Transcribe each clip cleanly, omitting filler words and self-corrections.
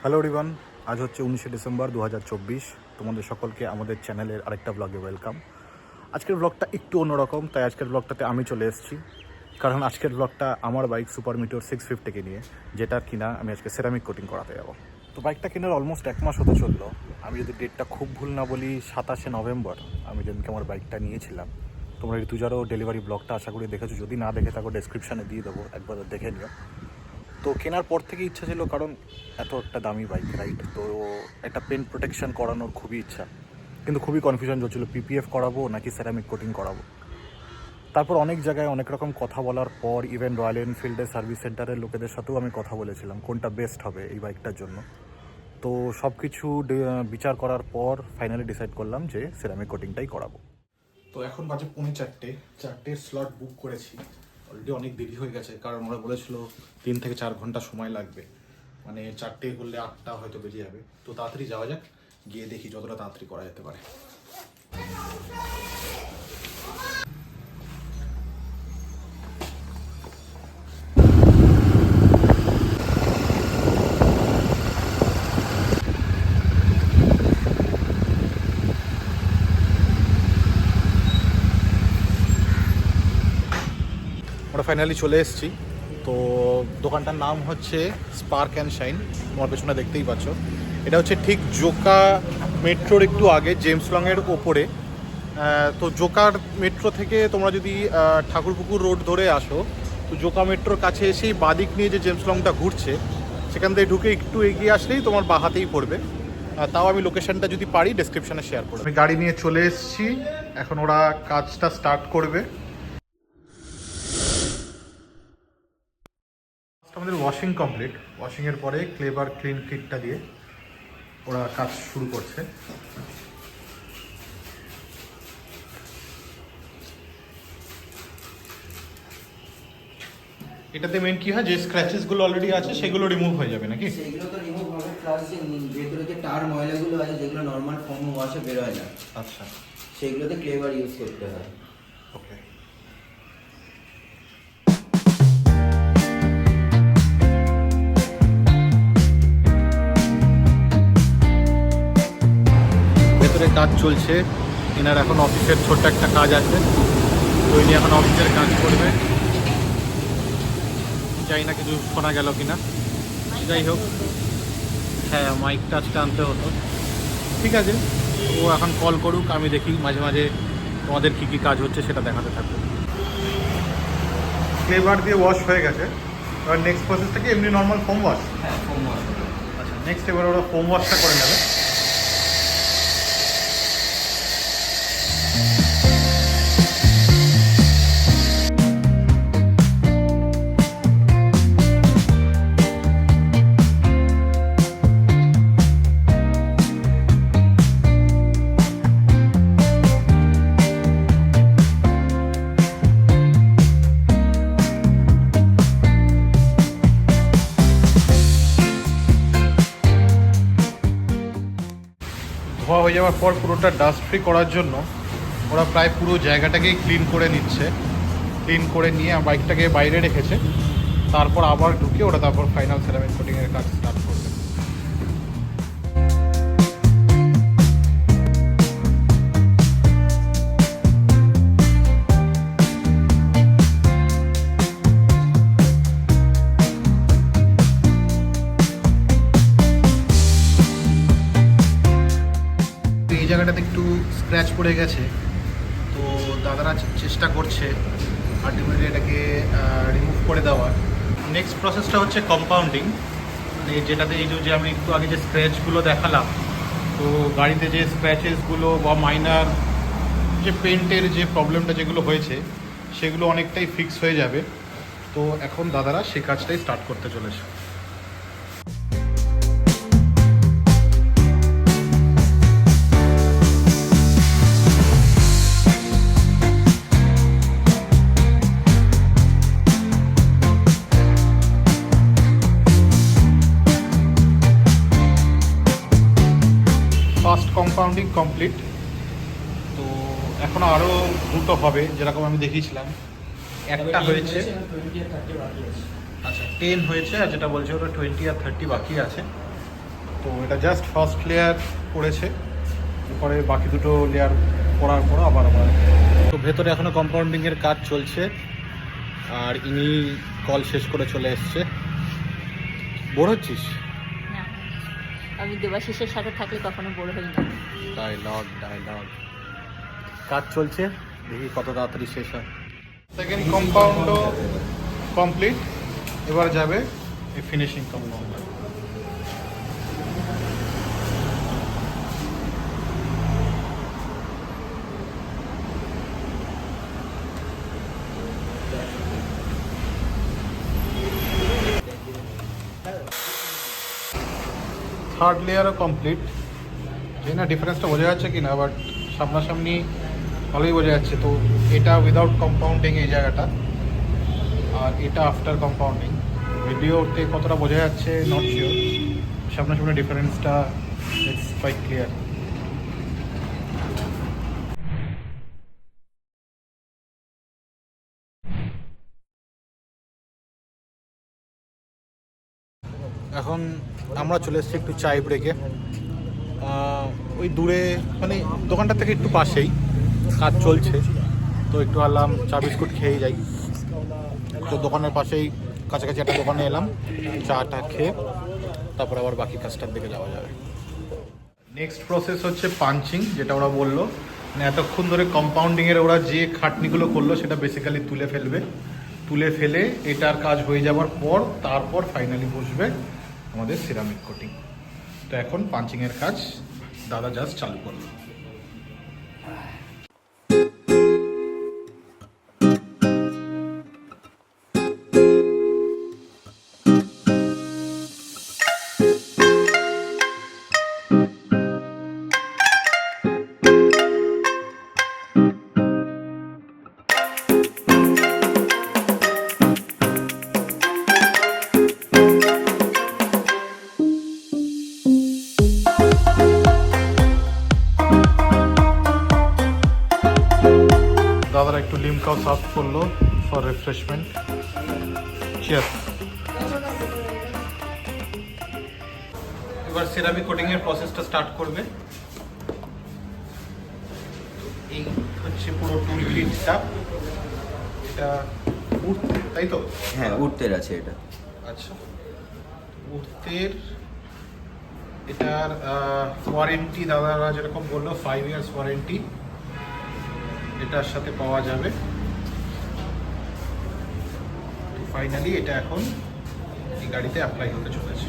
Hello everyone, আজ হচ্ছে 19শে December 2024। তোমাদের সকলকে আমাদের চ্যানেলের আরেকটা ব্লগে ওয়েলকাম। আজকের ব্লগটা একটু অন্যরকম, তাই আজকের ব্লগটাতে আমি চলে এসেছি। কারণ আজকের ব্লগটা আমার বাইক সুপার মিটিওর 650কে নিয়ে, যেটার কিনা আমি আজকে সেরামিক কোটিং করাতে যাবো। তো বাইকটা কেনার অলমোস্ট 1 মাস হতে চললো। আমি যদি ডেটটা খুব ভুল না বলি, 27শে নভেম্বর আমি যেদিনকে আমার বাইকটা নিয়েছিলাম। তোমরা ঋতুজারও ডেলিভারি ব্লগটা আশা করি দেখেছো, যদি না দেখে থাকো ডেসক্রিপশানে দিয়ে দেবো, একবার দেখে নিও। তো কেনার পর থেকে ইচ্ছা ছিল, কারণ এত একটা দামি বাইক, রাইট? তো একটা পেন্ট প্রোটেকশন করানোর খুবই ইচ্ছা, কিন্তু খুবই কনফিউশন চলছিল পিপিএফ করাবো নাকি সেরামিক কোটিং করাবো। তারপর অনেক জায়গায় অনেক রকম কথা বলার পর ইভেন রয়্যাল এনফিল্ডের সার্ভিস সেন্টারের লোকেদের সাথেও আমি কথা বলেছিলাম কোনটা বেস্ট হবে এই বাইকটার জন্য। তো সব কিছু বিচার করার পর ফাইনালি ডিসাইড করলাম যে সেরামিক কোটিংটাই করাবো। তো এখন বাজে 4:45 স্লট বুক করেছি। অলরেডি অনেক দেরি হয়ে গেছে, কারণ ওরা বলেছিল 3 থেকে 4 ঘন্টা সময় লাগবে, মানে 4টে করলে 8টা হয়তো বেজে যাবে। তো তাড়াতাড়ি যাওয়া যাক, গিয়ে দেখি যতটা তাড়াতাড়ি করা যেতে পারে। আমরা ফাইনালি চলে এসেছি। তো দোকানটার নাম হচ্ছে স্পার্ক অ্যান্ড শাইন, তোমার পেছনে দেখতেই পাচ্ছ। এটা হচ্ছে ঠিক জোকা মেট্রোর একটু আগে, জেমস লংয়ের ওপরে। তো জোকার মেট্রো থেকে তোমরা যদি ঠাকুরপুকুর রোড ধরে আসো, তো জোকা মেট্রোর কাছে এসেই বাদিক নিয়ে যে জেমস লংটা ঘুরছে, সেখান থেকে ঢুকে একটু এগিয়ে আসলেই তোমার বাঁ হাতেই পড়বে। তাও আমি লোকেশনটা যদি পারি ডেসক্রিপশনে শেয়ার করব। আমি গাড়ি নিয়ে চলে এসেছি, এখন ওরা কাজটা স্টার্ট করবে। আমাদের ওয়াশিং কমপ্লিট। ওয়াশিংয়ের পরে ক্লেভার ক্লিন কিটটা দিয়ে ওরা কাজ শুরু করছে। এটাতে মেন কি হয়, যে স্ক্র্যাচেসগুলো অলরেডি আছে সেগুলো রিমুভ হয়ে যাবে নাকি? সেগুলো তো রিমুভ হবে, প্লাস যে ভেতরে যে টার ময়লাগুলো আছে যেগুলো নর্মাল ফোম ওয়াশে বের হয় না, আচ্ছা, সেগুলোতে ক্লেভার ইউজ করতে হয়। ওকে। ভেতরে কাজ চলছে, এনার এখন অফিসের ছোট্ট একটা কাজ আছে, তো ইনি এখন অফিসের কাজ করবে। জানি না কিছু শোনা গেল কিনা, যাই হোক। হ্যাঁ, মাইকটা আজকে আনতে হতো। ঠিক আছে, ও এখন কল করুক, আমি দেখি মাঝে মাঝে তোমাদের কী কী কাজ হচ্ছে সেটা দেখাতে থাকবো। ক্লেভার দিয়ে ওয়াশ হয়ে গেছে, এবার নেক্সট প্রসেসটা কি এমনি নর্মাল ফোম ওয়াশ? হ্যাঁ, ফোম ওয়াশ। আচ্ছা, নেক্সট এবার ওরা ফোম ওয়াশটা করে নেবে। ধোয়া হয়ে যাওয়ার পর পুরোটা ডাস্ট ফ্রি করার জন্য ওরা প্রায় পুরো জায়গাটাকেই ক্লিন করে নিচ্ছে। ক্লিন করে নিয়ে বাইকটাকে বাইরে রেখেছে, তারপর আবার ঢুকে ওরা তারপর ফাইনাল সেরামিক কোটিংয়ের কাজ স্টার্ট করবে। এই জায়গাটাতে একটু স্ক্র্যাচ পড়ে গেছে, তো দাদারা চেষ্টা করছে আলটিমেটলি এটাকে রিমুভ করে দেওয়ার। নেক্সট প্রসেসটা হচ্ছে কম্পাউন্ডিং, মানে যেটাতে এই যে আমি একটু আগে যে স্ক্র্যাচগুলো দেখালাম, তো গাড়িতে যে স্ক্র্যাচেসগুলো বা মাইনার যে পেন্টের যে প্রবলেমটা যেগুলো হয়েছে সেগুলো অনেকটাই ফিক্স হয়ে যাবে। তো এখন দাদারা সে কাজটাই স্টার্ট করতে চলেছে। First compounding complete. তো এখন আরও দুটো হবে, যেরকম আমি দেখিয়েছিলাম। একটা হয়েছে, আচ্ছা 10 হয়েছে, আর যেটা বলছে ওটা 20 আর 30 বাকি আছে। তো এটা জাস্ট ফার্স্ট লেয়ার পড়েছে, এরপরে বাকি দুটো লেয়ার পড়ার পর আবার তো ভেতরে এখনও কম্পাউন্ডিংয়ের কাজ চলছে। আর ইনি কল শেষ করে চলে এসছে। বোর হচ্ছিস? না, আমি দেবাশিসের সাথে থাকলে কখনো বড় হই না। ডায়লগ কাজ চলছে, দেখি কত তাড়াতাড়ি শেষ হয়। সেকেন্ড কম্পাউন্ডও কমপ্লিট, এবার যাবে এই ফিনিশিং কম্পাউন্ড। থার্ড লেয়ারও কমপ্লিট। জানি না ডিফারেন্সটা বোঝা যাচ্ছে কি না, বাট সামনাসামনি ভালোই বোঝা যাচ্ছে। তো এটা উইদাউট কম্পাউন্ডিং এই জায়গাটা, আর এটা আফটার কম্পাউন্ডিং। ভিডিওতে কতটা বোঝা যাচ্ছে নট শিওর, সামনাসামনি ডিফারেন্সটা ইটস কোয়াইট ক্লিয়ার। এখন আমরা চলে এসেছি একটু চাই ব্রেকে। ওই দূরে মানে দোকানটা থেকে একটু পাশেই কাজ চলছে, তো একটু আলাম চা বিস্কুট খেয়ে যাই। তো দোকানের পাশেই কাছাকাছি একটা দোকানে এলাম, চাটা খেয়ে তারপর আবার বাকি কাজটার দিকে যাওয়া যাবে। নেক্সট প্রসেস হচ্ছে পাঞ্চিং, যেটা ওরা বললো মানে এতক্ষণ ধরে কম্পাউন্ডিংয়ের ওরা যে খাটনিগুলো করলো সেটা বেসিক্যালি তুলে ফেলবে। তুলে ফেলে এটার কাজ হয়ে যাওয়ার পর তারপর ফাইনালি বসবে আমাদের সিরামিক কোটিং। তো এখন পাঞ্চিংয়ের কাজ দাদা জাস্ট চালু করলো। দাদারা একটু লিমকাও সার্ভ করলো ফর রিফ্রেশমেন্ট। চিয়ার্স। এবার সিরামিক কোটিং এর প্রসেসটা স্টার্ট করবে। এই হচ্ছে পুরো টুল কিটটা, এটা উঠতে তাই তো? হ্যাঁ, উঠতে আছে এটা। আচ্ছা, উঠতের এটার ওয়ারেন্টি দাদারা যেরকম বললো 5 ইয়ার্স ওয়ারেন্টি এটার সাথে পাওয়া যাবে। ফাইনালি এটা এখন এই গাড়িতে অ্যাপ্লাই হতে চলেছে।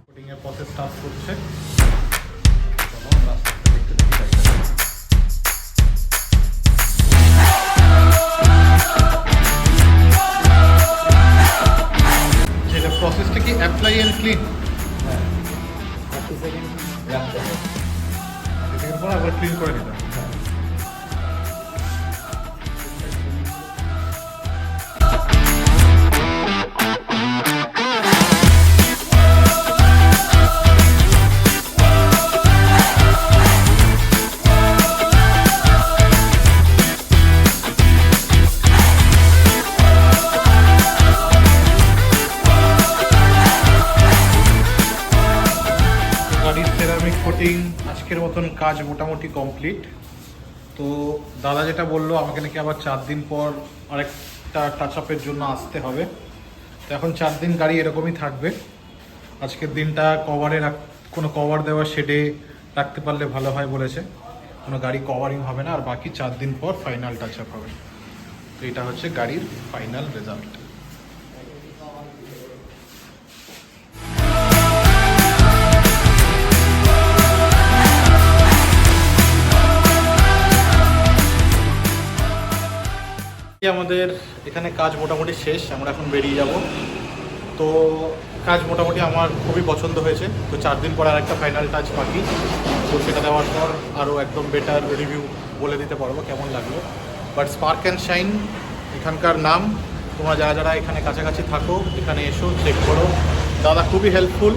কোটিং এর প্রসেস স্টার্ট করছে। যেটা প্রসেসটা কি অ্যাপ্লাই এন্ড ক্লিন, 30 সেকেন্ড রাখতে হবে। এরপর আবার ক্লিন করে নিতে হবে। গাড়ির সেরামিক কোটিং আজকের মতন কাজ মোটামুটি কমপ্লিট। তো দাদা যেটা বললো আমাকে নাকি আবার 4 দিন পর আরেকটা টাচ আপের জন্য আসতে হবে। তো এখন 4 দিন গাড়ি এরকমই থাকবে। আজকের দিনটা কোনো কভার দেওয়া শেডে রাখতে পারলে ভালো হয় বলেছে, কোনো গাড়ি কভারিং হবে না, আর বাকি 4 দিন পর ফাইনাল টাচ আপ হবে। তো এটা হচ্ছে গাড়ির ফাইনাল রেজাল্ট। আমাদের এখানে কাজ মোটামুটি শেষ, আমরা এখন বেরিয়ে যাব। তো কাজ মোটামুটি আমার খুবই পছন্দ হয়েছে। তো 4 দিন পর আর একটা ফাইনাল টাচ বাকি, তো সেটা দেওয়ার পর আরও একদম বেটার রিভিউ বলে দিতে পারবো কেমন লাগলো। বাট স্পার্ক অ্যান্ড শাইন এখানকার নাম, তোমরা যারা যারা এখানে কাছাকাছি থাকো এখানে এসো, চেক করো। দাদা খুবই হেল্পফুল,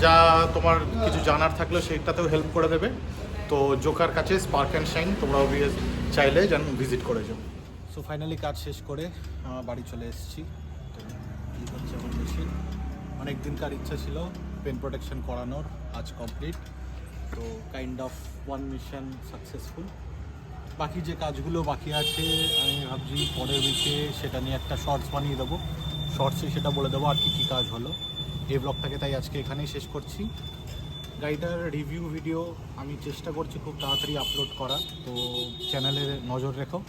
যা তোমার কিছু জানার থাকলেও সেটাতেও হেল্প করে দেবে। তো জোকার কাছে স্পার্ক অ্যান্ড শাইন তোমরা চাইলে যেন ভিজিট করে যাও। সো ফাইনালি কাজ শেষ করে বাড়ি চলে এসেছি। তো এই হচ্ছে আমার মেশিন, অনেক দিনকার ইচ্ছা ছিল পেন প্রোটেকশন করানোর, আজ কমপ্লিট। তো kind of one mission successful. বাকি যে কাজগুলো বাকি আছে আমি ভাবছি পরের উইকে সেটা নিয়ে একটা শর্টস বানিয়ে দেবো, শর্টসে সেটা বলে দেবো আর কী কাজ হলো। এই ব্লগটাকে তাই আজকে এখানেই শেষ করছি। গাড়িটার রিভিউ ভিডিও আমি চেষ্টা করছি খুব তাড়াতাড়ি আপলোড করা, তো চ্যানেলে নজর রেখো।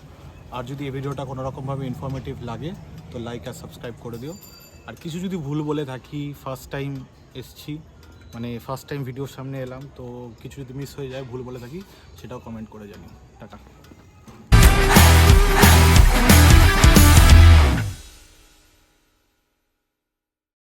আর যদি এই ভিডিওটা কোনো রকমভাবে ইনফরমেটিভ লাগে তো লাইক আর সাবস্ক্রাইব করে দিও। আর কিছু যদি ভুল বলে থাকি, ফার্স্ট টাইম এসছি, মানে ফার্স্ট টাইম ভিডিওর সামনে এলাম, তো কিছু যদি মিস হয়ে যায়, ভুল বলে থাকি, সেটাও কমেন্ট করে জানিও। টাটা।